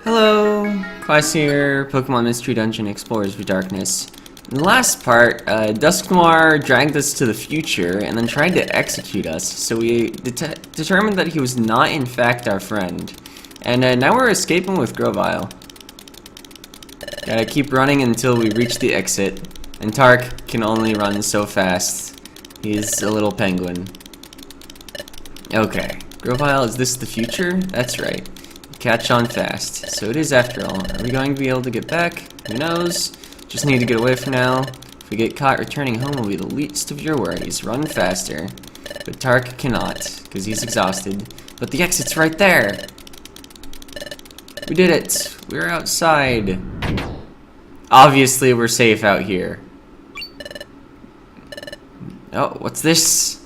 Hello, Class here, Pokemon Mystery Dungeon Explorers of Darkness. In the last part, Dusknoir dragged us to the future and then tried to execute us, so we determined that he was not in fact our friend. And now we're escaping with Grovyle. Gotta keep running until we reach the exit, and Tark can only run so fast. He's a little penguin. Okay, Grovyle, is this the future? That's right. Catch on fast. So it is after all. Are we going to be able to get back? Who knows? Just need to get away for now. If we get caught, returning home will be the least of your worries. Run faster. But Tark cannot, because he's exhausted. But the exit's right there! We did it! We're outside. Obviously we're safe out here. Oh, what's this?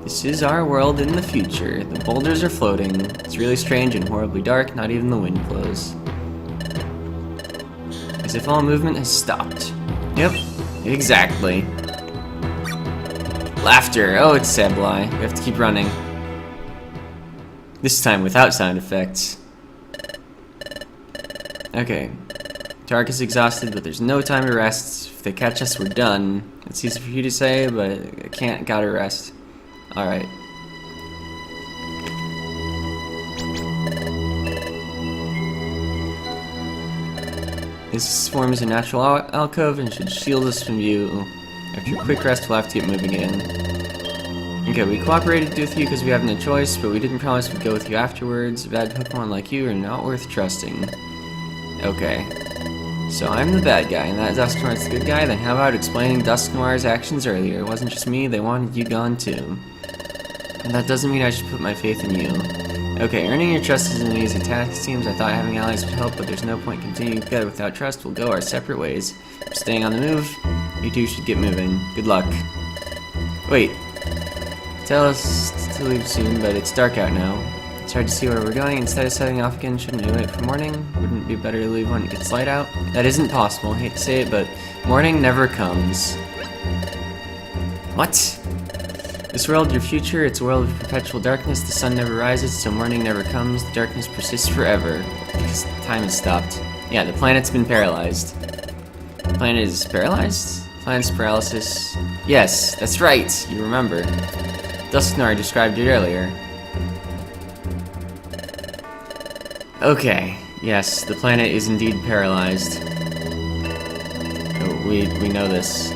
This is our world in the future. The boulders are floating. It's really strange and horribly dark, not even the wind blows. As if all movement has stopped. Yep, exactly. Laughter. Oh, it's Sableye. We have to keep running. This time without sound effects. Okay. Tark is exhausted, but there's no time to rest. If they catch us, we're done. It's easy for you to say, but I can't. Gotta rest. Alright. This forms a natural alcove and should shield us from view. After a quick rest, we'll have to get moving again. Okay, we cooperated with you because we have no choice, but we didn't promise we'd go with you afterwards. Bad Pokemon like you are not worth trusting. Okay. So I'm the bad guy, and that Dusknoir's the good guy? Then how about explaining Dusknoir's actions earlier? It wasn't just me, they wanted you gone too. And that doesn't mean I should put my faith in you. Okay, earning your trust isn't an easy task, it seems. I thought having allies would help, but there's no point continuing together without trust. We'll go our separate ways. Staying on the move, you two should get moving. Good luck. Wait. Tell us to leave soon, but it's dark out now. It's hard to see where we're going. Instead of setting off again, shouldn't we wait for morning? Wouldn't it be better to leave when it gets light out? That isn't possible. I hate to say it, but morning never comes. What? This world, your future, it's a world of perpetual darkness. The sun never rises, so morning never comes. The darkness persists forever. Because time has stopped. Yeah, the planet's been paralyzed. The planet is paralyzed? Planet's paralysis. Yes, that's right. You remember. Dusknoir described it earlier. Okay, yes, the planet is indeed paralyzed. We know this.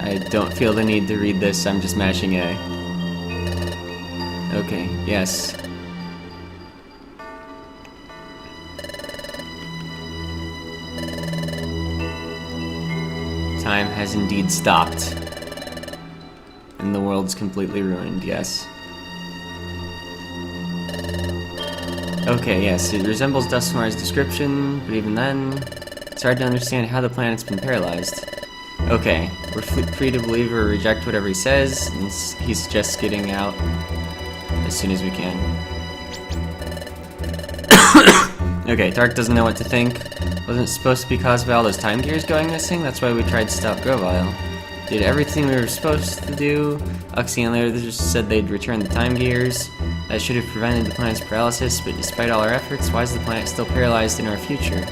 I don't feel the need to read this, I'm just mashing A. Okay, yes. Time has indeed stopped. And the world's completely ruined, yes. Okay, yes, it resembles Dusknoir's description, but even then, it's hard to understand how the planet's been paralyzed. Okay, we're free to believe or reject whatever he says, and he suggests getting out as soon as we can. Okay, Tark doesn't know what to think. Wasn't it supposed to be caused by all those time gears going missing? That's why we tried to stop Grovyle. Did everything we were supposed to do. Uxie and later just said they'd return the time gears. That should have prevented the planet's paralysis, but despite all our efforts, why is the planet still paralyzed in our future?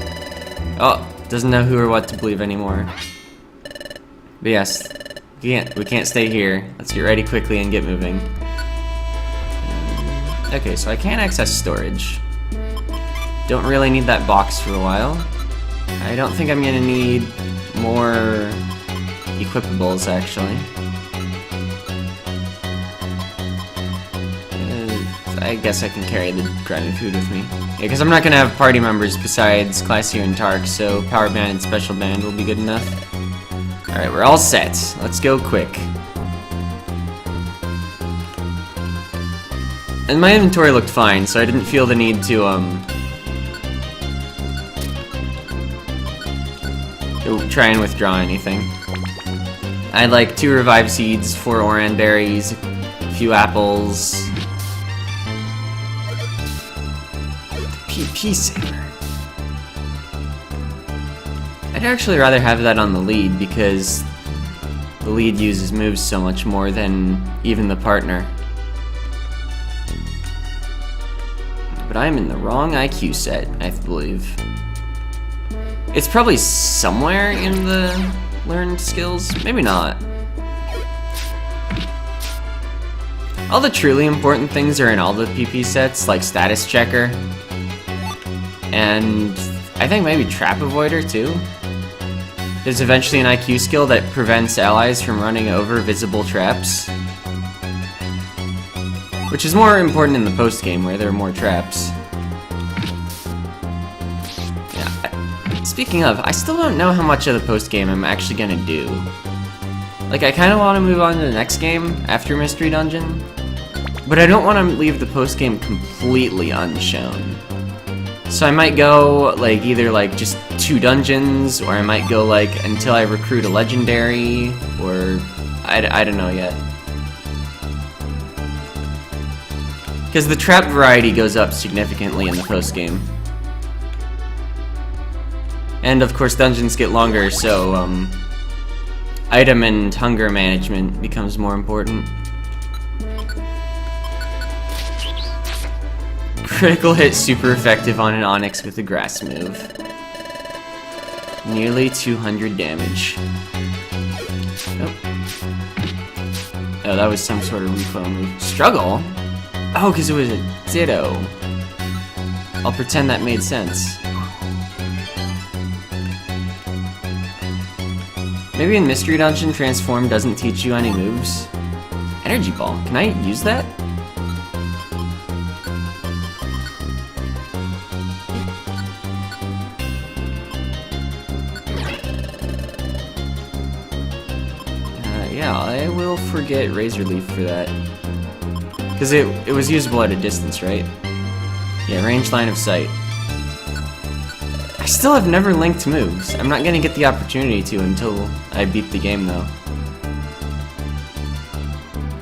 Oh, doesn't know who or what to believe anymore. But yes, we can't stay here. Let's get ready quickly and get moving. Okay, so I can't access storage. Don't really need that box for a while. I don't think I'm gonna need more equipables, actually. I guess I can carry the grinding food with me. Yeah, because I'm not gonna have party members besides Classier and Tark, so Power Band and Special Band will be good enough. Alright, we're all set. Let's go quick. And my inventory looked fine, so I didn't feel the need to, try and withdraw anything. I had like 2 revive seeds, 4 oran berries, a few apples. PP saber. I'd actually rather have that on the lead because the lead uses moves so much more than even the partner. But I'm in the wrong IQ set, I believe. It's probably somewhere in the learned skills, maybe not. All the truly important things are in all the PP sets, like Status Checker, and I think maybe Trap Avoider too. There's eventually an IQ skill that prevents allies from running over visible traps, which is more important in the post-game where there are more traps. Yeah. Speaking of, I still don't know how much of the post-game I'm actually gonna do. Like, I kind of want to move on to the next game after Mystery Dungeon, but I don't want to leave the post-game completely unshown. So I might go, like, either, like, just 2 dungeons, or I might go, like, until I recruit a legendary, or I don't know yet. Because the trap variety goes up significantly in the post-game. And, of course, dungeons get longer, so, item and hunger management becomes more important. Critical hit super effective on an Onyx with a grass move. Nearly 200 damage. Oh. Oh, that was some sort of recoil move. Struggle? Oh, because it was a Ditto. I'll pretend that made sense. Maybe in Mystery Dungeon, Transform doesn't teach you any moves. Energy Ball. Can I use that? Yeah, I will forget Razor Leaf for that. Because it was usable at a distance, right? Yeah, range line of sight. I still have never linked moves. I'm not gonna get the opportunity to until I beat the game, though.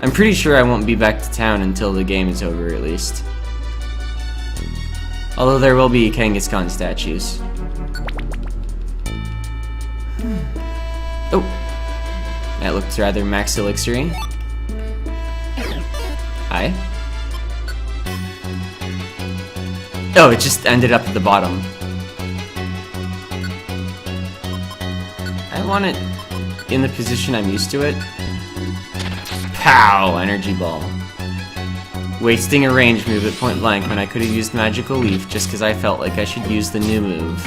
I'm pretty sure I won't be back to town until the game is over, at least. Although there will be Kangaskhan statues. Oh! That looks rather max elixir-y. Hi. Oh, it just ended up at the bottom. I want it in the position I'm used to it. Pow! Energy Ball. Wasting a range move at point blank when I could have used Magical Leaf just because I felt like I should use the new move.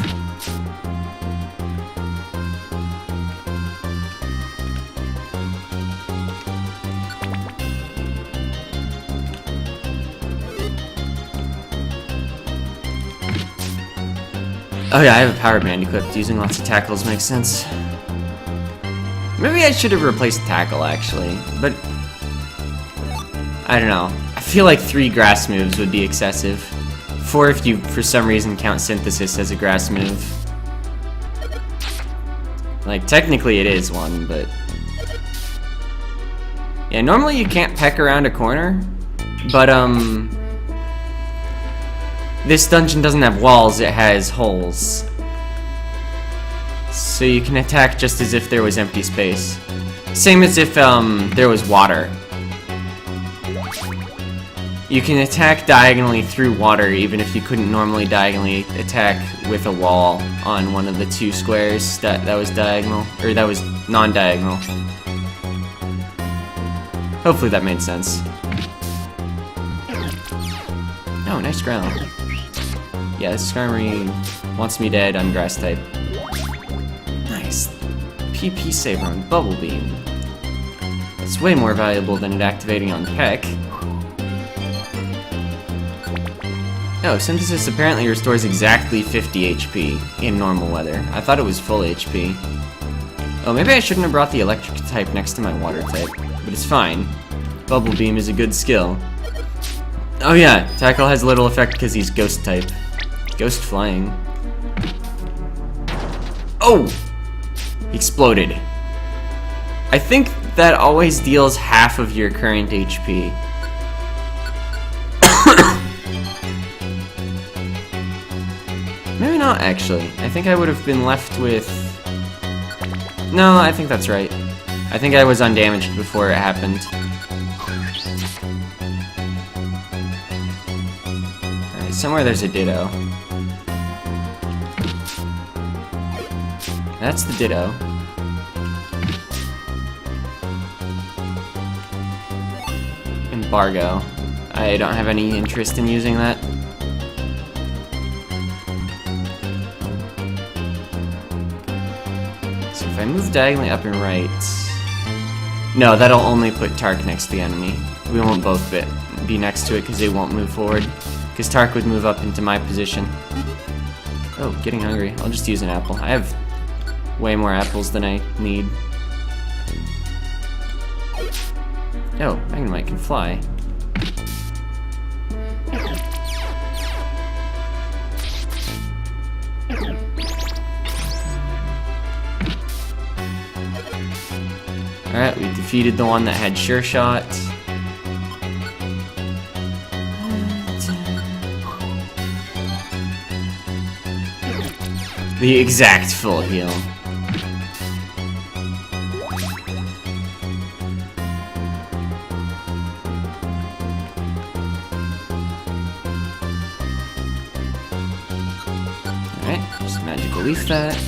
Oh yeah, I have a power band equipped. Using lots of tackles makes sense. Maybe I should have replaced tackle, actually, but I don't know. I feel like 3 grass moves would be excessive. 4 if you, for some reason, count Synthesis as a grass move. Like, technically it is one, but... Yeah, normally you can't peck around a corner, but, this dungeon doesn't have walls, it has holes. So you can attack just as if there was empty space. Same as if there was water. You can attack diagonally through water even if you couldn't normally diagonally attack with a wall on one of the 2 squares that was diagonal, or that was non-diagonal. Hopefully that made sense. Oh, nice ground. Yeah, this Skarmory wants me dead on grass type. Nice. PP Saber on Bubble Beam. It's way more valuable than it activating on Peck. Oh, Synthesis apparently restores exactly 50 HP in normal weather. I thought it was full HP. Oh, maybe I shouldn't have brought the electric type next to my water type, but it's fine. Bubble Beam is a good skill. Oh yeah, Tackle has little effect because he's Ghost type. Ghost Flying. Oh! He exploded. I think that always deals half of your current HP. Maybe not actually. I think I would have been left with... No, I think that's right. I think I was undamaged before it happened. Alright, somewhere there's a Ditto. That's the Ditto. Embargo. I don't have any interest in using that. So if I move diagonally up and right... No, that'll only put Tark next to the enemy. We won't both be next to it because they won't move forward. Because Tark would move up into my position. Oh, getting hungry. I'll just use an apple. I have way more apples than I need. Oh, Magnemite can fly. Alright, we defeated the one that had Sure Shot. The exact full heal. Alright, just magical leaf that.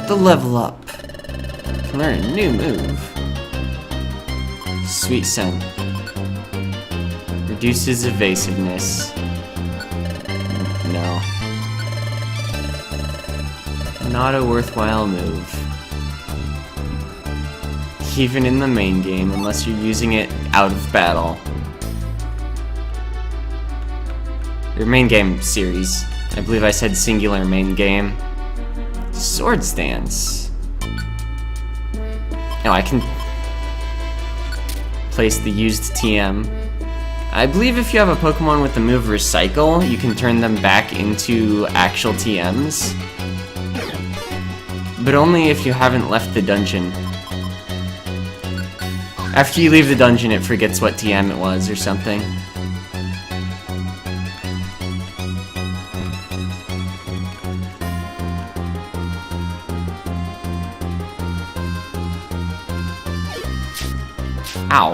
The level up. Can learn a new move. Sweet Scent. Reduces evasiveness. No. Not a worthwhile move. Even in the main game, unless you're using it out of battle. Your main game series. I believe I said singular main game. Sword Stance. Now I can place the used TM. I believe if you have a Pokemon with the move Recycle, you can turn them back into actual TMs. But only if you haven't left the dungeon. After you leave the dungeon, it forgets what TM it was or something. Ow.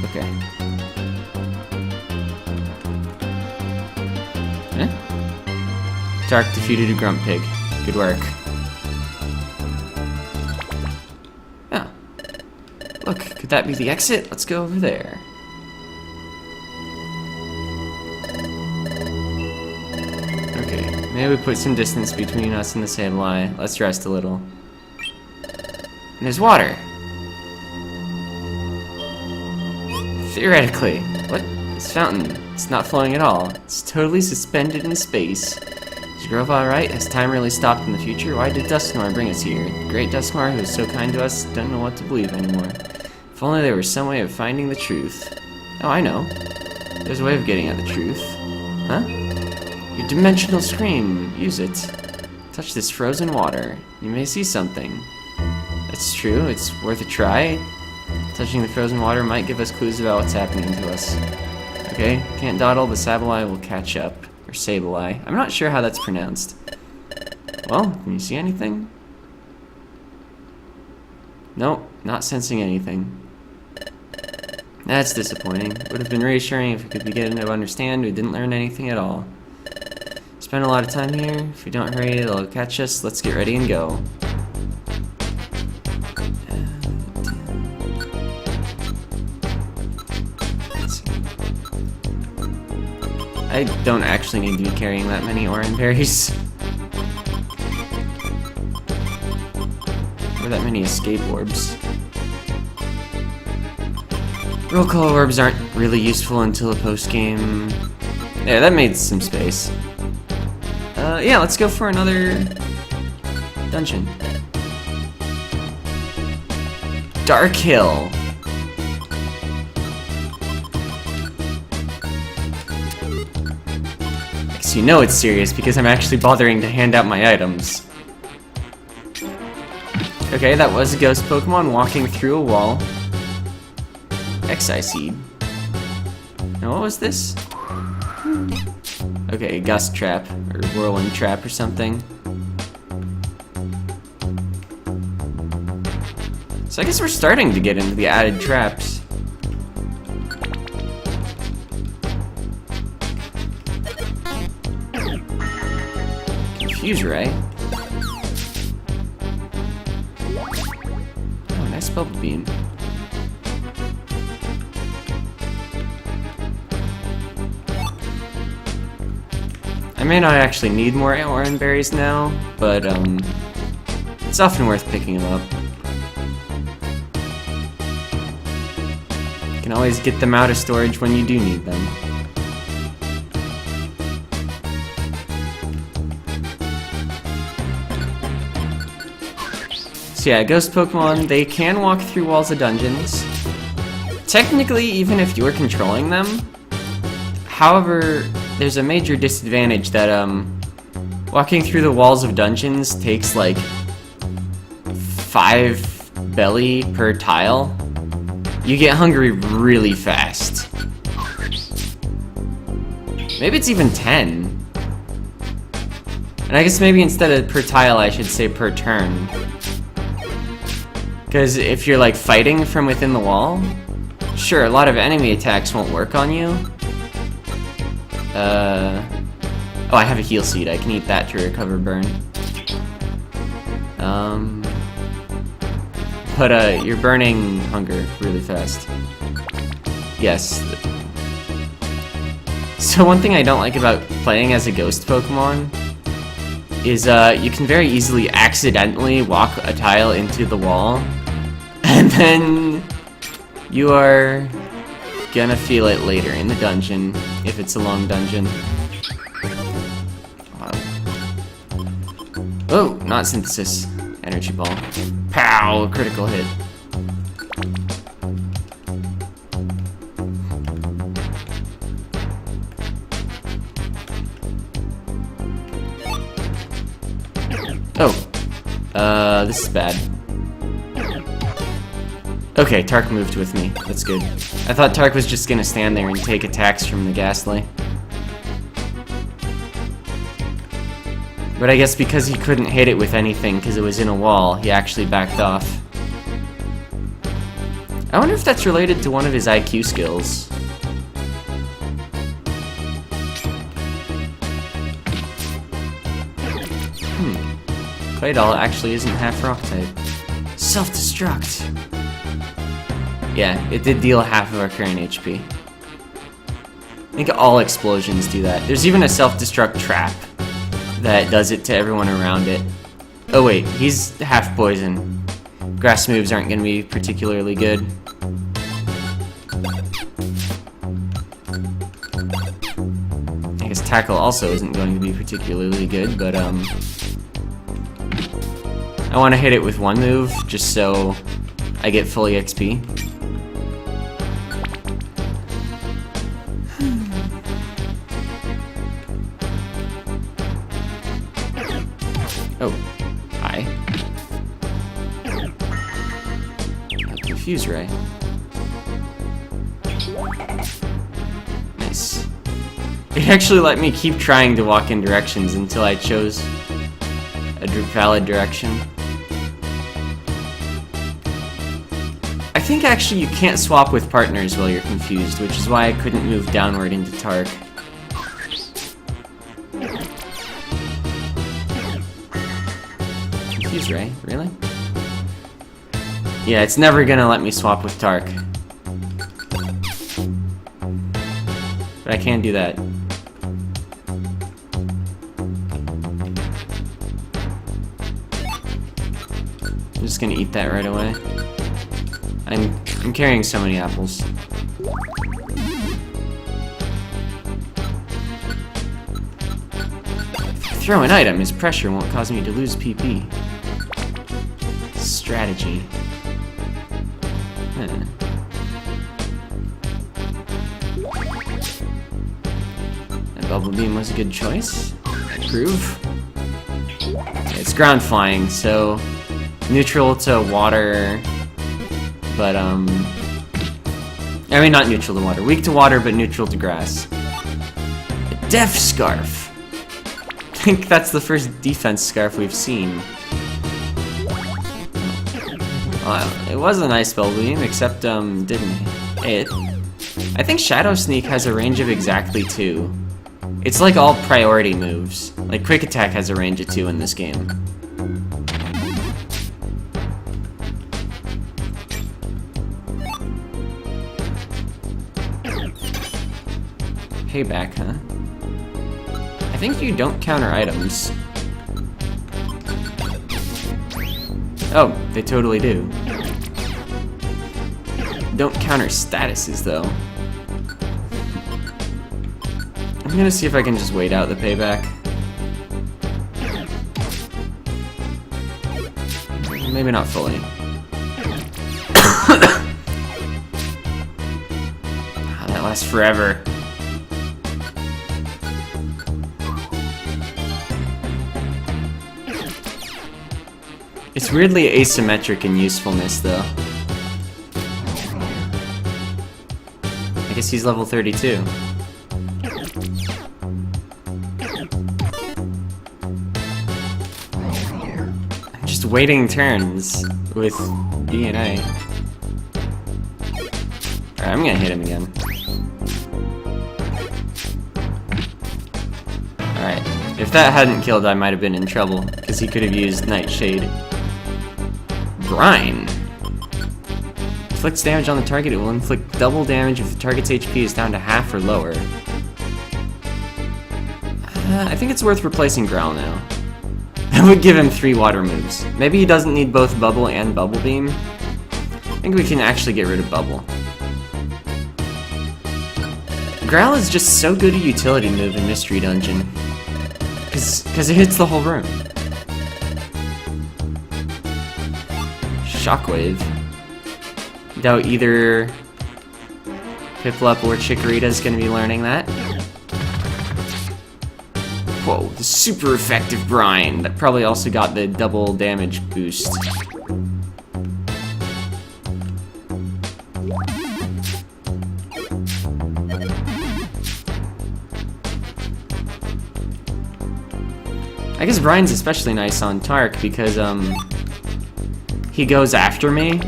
Okay. Tark defeated a Grunt Pig. Good work. Oh. Look, could that be the exit? Let's go over there. Okay, maybe we put some distance between us and the Sableye. Let's rest a little. And there's water. Theoretically. What? This fountain. It's not flowing at all. It's totally suspended in space. Is Grova right? Has time really stopped in the future? Why did Dusknoir bring us here? The great Dusknoir, who is so kind to us, doesn't know what to believe anymore. If only there was some way of finding the truth. Oh, I know. There's a way of getting at the truth. Huh? Your dimensional scream. Use it. Touch this frozen water. You may see something. That's true. It's worth a try. Touching the frozen water might give us clues about what's happening to us. Okay, can't dawdle, the Sableye will catch up. Or Sableye. I'm not sure how that's pronounced. Well, can you see anything? Nope, not sensing anything. That's disappointing. Would have been reassuring if we could begin to understand we didn't learn anything at all. Spend a lot of time here. If we don't hurry, it'll catch us. Let's get ready and go. I don't actually need to be carrying that many orange berries. Or that many escape orbs. Roll call orbs aren't really useful until a post-game... Yeah, that made some space. Yeah, let's go for another dungeon. Dark Hill. So you know it's serious because I'm actually bothering to hand out my items. Okay, that was a ghost Pokemon walking through a wall. X-eye seed. Now what was this? Okay, gust trap, or whirlwind trap or something. So I guess we're starting to get into the added traps. Confuse ray. Oh, nice bubble beam. I may not actually need more orange berries now, but it's often worth picking them up. You can always get them out of storage when you do need them. So yeah, ghost Pokemon, they can walk through walls of dungeons. Technically, even if you're controlling them. However, there's a major disadvantage that walking through the walls of dungeons takes like 5 belly per tile. You get hungry really fast. Maybe it's even 10. And I guess maybe instead of per tile I should say per turn. Because if you're like fighting from within the wall, sure, a lot of enemy attacks won't work on you. Oh, I have a heal seed. I can eat that to recover burn. But you're burning hunger really fast. Yes. So one thing I don't like about playing as a ghost Pokemon is you can very easily accidentally walk a tile into the wall, and then you are gonna feel it later in the dungeon, if it's a long dungeon. Oh, not synthesis. Energy ball. Pow! Critical hit. Oh. This is bad. Okay, Tark moved with me. That's good. I thought Tark was just gonna stand there and take attacks from the Ghastly. But I guess because he couldn't hit it with anything because it was in a wall, he actually backed off. I wonder if that's related to one of his IQ skills. Claydol actually isn't half rock type. Self-destruct! Yeah, it did deal half of our current HP. I think all explosions do that. There's even a self-destruct trap that does it to everyone around it. Oh wait, he's half poison. Grass moves aren't going to be particularly good. I guess Tackle also isn't going to be particularly good, but I want to hit it with one move, just so I get fully XP. Oh, hi. Confuse ray. Nice. It actually let me keep trying to walk in directions until I chose a valid direction. I think actually you can't swap with partners while you're confused, which is why I couldn't move downward into Tark. Confuse ray, really? Yeah, it's never gonna let me swap with Tark. But I can do that. I'm just gonna eat that right away. I'm carrying so many apples. Throw an item, his pressure won't cause me to lose PP. Strategy. Huh. That Bubble Beam was a good choice. I approve. It's ground flying, so neutral to water, but I mean, not neutral to water. Weak to water, but neutral to grass. A Death Scarf. I think that's the first defense scarf we've seen. Well, it was a nice spell beam, except, didn't hit. I think Shadow Sneak has a range of exactly 2. It's like all priority moves. Like, Quick Attack has a range of 2 in this game. Payback, huh? I think you don't counter items. Oh, they totally do. Don't counter statuses, though. I'm gonna see if I can just wait out the payback. Maybe not fully. Oh, that lasts forever. It's weirdly asymmetric in usefulness, though. I guess he's level 32. I'm just waiting turns with B and A. Alright, I'm gonna hit him again. Alright, if that hadn't killed, I might have been in trouble, because he could have used Nightshade. Brine. Inflicts damage on the target. It will inflict double damage if the target's HP is down to half or lower. I think it's worth replacing Growl now. That would give him 3 water moves. Maybe he doesn't need both Bubble and Bubble Beam. I think we can actually get rid of Bubble. Growl is just so good a utility move in Mystery Dungeon. Because it hits the whole room. Shockwave. Doubt either Piplup or Chikorita's gonna be learning that. Whoa, the super effective Brine. That probably also got the double damage boost. I guess Brine's especially nice on Tark because, he goes after me.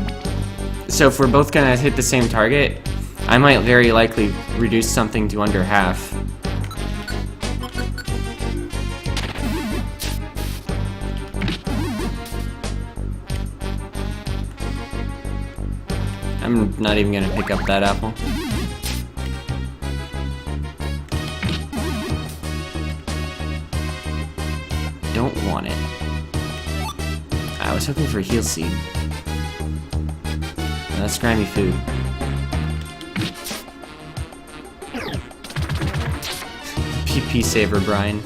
So if we're both gonna hit the same target, I might very likely reduce something to under half. I'm not even gonna pick up that apple. Don't want it. I was hoping for a heal seed. No, that's grimy food. PP saver Brine.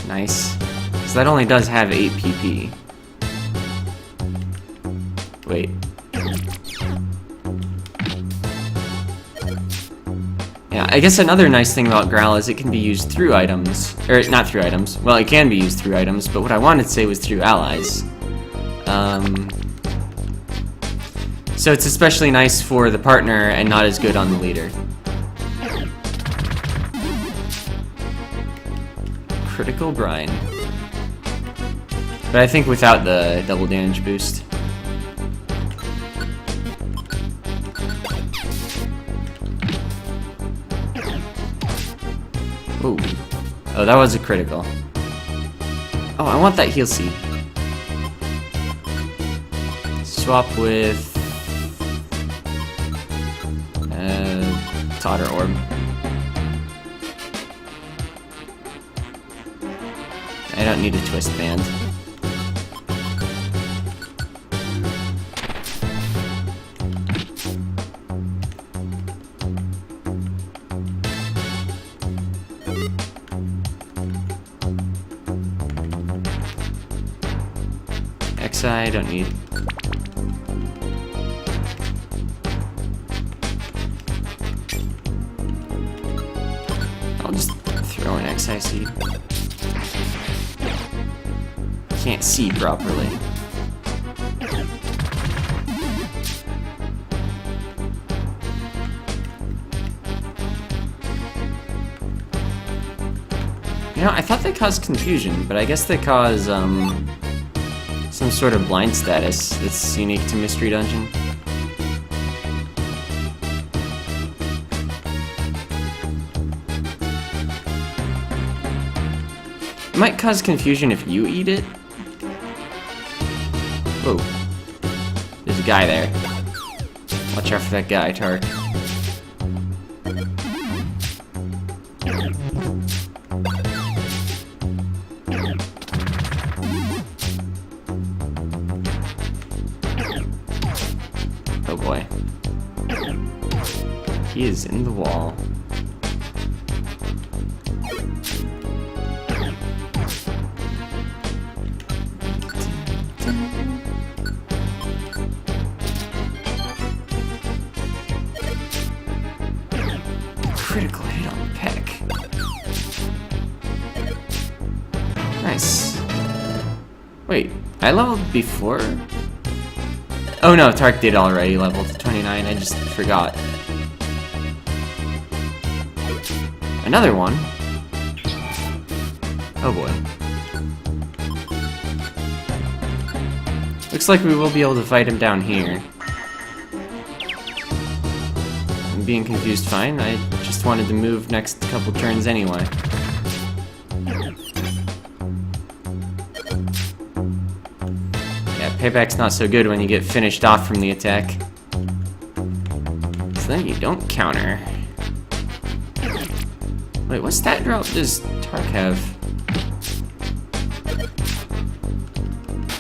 Nice. Because that only does have 8 PP. Wait. Yeah, I guess another nice thing about Growl is it can be used through items. Or, not through items. Well, it can be used through items, but what I wanted to say was through allies. So it's especially nice for the partner and not as good on the leader. Critical Brine. But I think without the double damage boost. Ooh. Oh, that was a critical. Oh, I want that heal seed. Swap with Totter Orb. I don't need a twist band. XI, don't need. I'll just throw an XI seed. Can't see properly. You know, I thought they caused confusion, but I guess they cause, some sort of blind status that's unique to Mystery Dungeon. It might cause confusion if you eat it. Whoa. There's a guy there. Watch out for that guy, Tark. Oh boy. He is in the wall. Critical hit on the peck. Nice. Wait, I leveled before? Oh no, Tark did already level to 29, I just forgot. Another one? Oh boy. Looks like we will be able to fight him down here. I'm being confused fine, I just wanted to move next couple turns anyway. Yeah, payback's not so good when you get finished off from the attack. So then you don't counter. Wait, what stat drop does Tark have?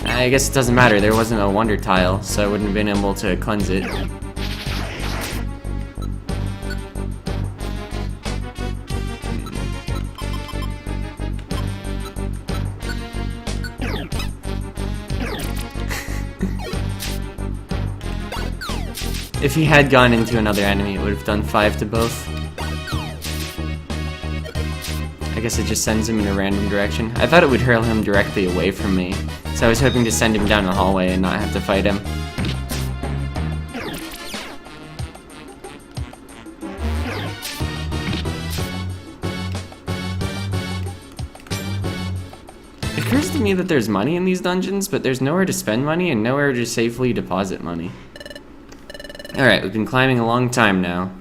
I guess it doesn't matter, there wasn't a wonder tile, so I wouldn't have been able to cleanse it. If he had gone into another enemy, it would have done 5 to both. I guess it just sends him in a random direction. I thought it would hurl him directly away from me, so I was hoping to send him down the hallway and not have to fight him. It occurs to me that there's money in these dungeons, but there's nowhere to spend money and nowhere to safely deposit money. Alright, we've been climbing a long time now.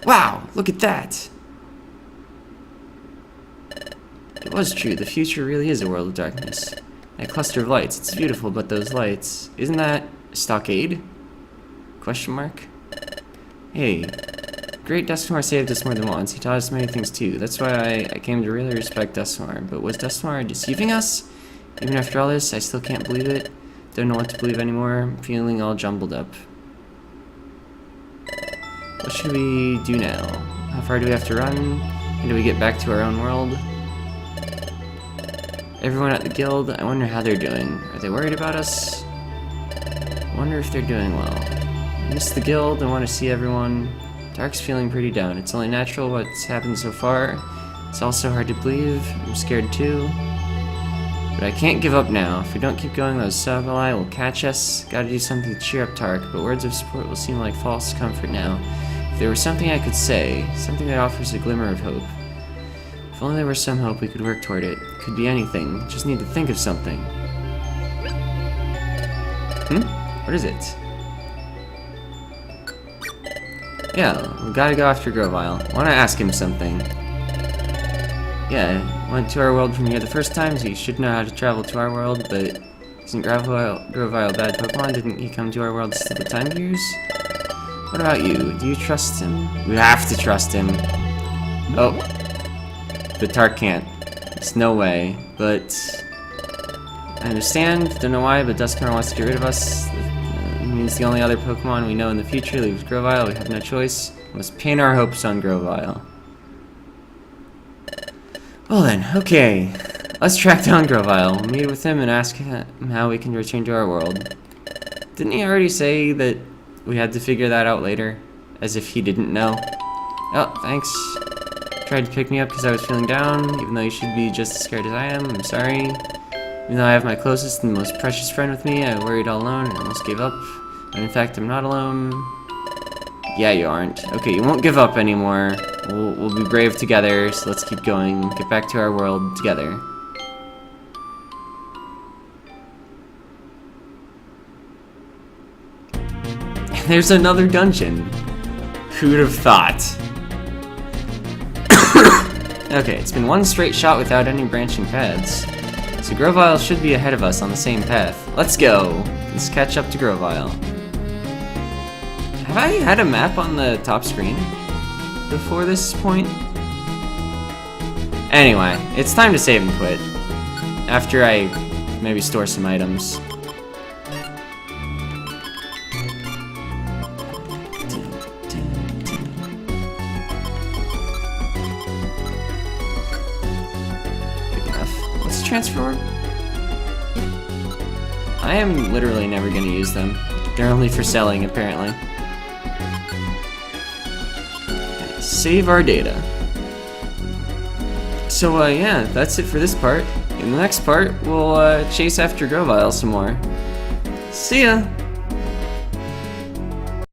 Wow, look at that! It was true, the future really is a world of darkness. That cluster of lights, it's beautiful, but those lights... Isn't that a stockade? Question mark? Hey, great Dustmar saved us more than once. He taught us many things too. That's why I came to really respect Dustmar. But was Dustmar deceiving us? Even after all this, I still can't believe it. Don't know what to believe anymore. I'm feeling all jumbled up. What should we do now? How far do we have to run? How do we get back to our own world? Everyone at the guild, I wonder how they're doing. Are they worried about us? I wonder if they're doing well. I miss the guild, I want to see everyone. Dark's feeling pretty down. It's only natural what's happened so far. It's also hard to believe. I'm scared too. But I can't give up now. If we don't keep going, those Sableye will catch us. Gotta do something to cheer up Tark, but words of support will seem like false comfort now. If there was something I could say, something that offers a glimmer of hope. If only there were some hope, we could work toward it. Could be anything. Just need to think of something. What is it? Yeah, we gotta go after Grovile. I wanna ask him something. Yeah, went to our world from here the first time, so you should know how to travel to our world, but isn't Grovile a bad Pokemon? Didn't he come to our world to the time gears? What about you? Do you trust him? We have to trust him. Oh. The Tark can't. There's no way, but... I understand, don't know why, but Duskmar wants to get rid of us. It means the only other Pokemon we know in the future leaves Grovile. We have no choice. We must pin our hopes on Grovile. Well then, okay. Let's track down Grovile. We'll meet with him and ask him how we can return to our world. Didn't he already say that we had to figure that out later? As if he didn't know. Oh, thanks. Tried to pick me up because I was feeling down, even though you should be just as scared as I am. I'm sorry. Even though I have my closest and most precious friend with me, I worried all alone and almost gave up. But in fact, I'm not alone. Yeah, you aren't. Okay, you won't give up anymore. We'll be brave together, so let's keep going. Get back to our world together. There's another dungeon. Who'd have thought? Okay, it's been one straight shot without any branching paths. So Grovile should be ahead of us on the same path. Let's go! Let's catch up to Grovile. Have I had a map on the top screen before this point? Anyway, it's time to save and quit. After I maybe store some items. Transfer orb? I am literally never going to use them. They're only for selling, apparently. Save our data. So, yeah, that's it for this part. In the next part, we'll chase after Grovile some more. See ya!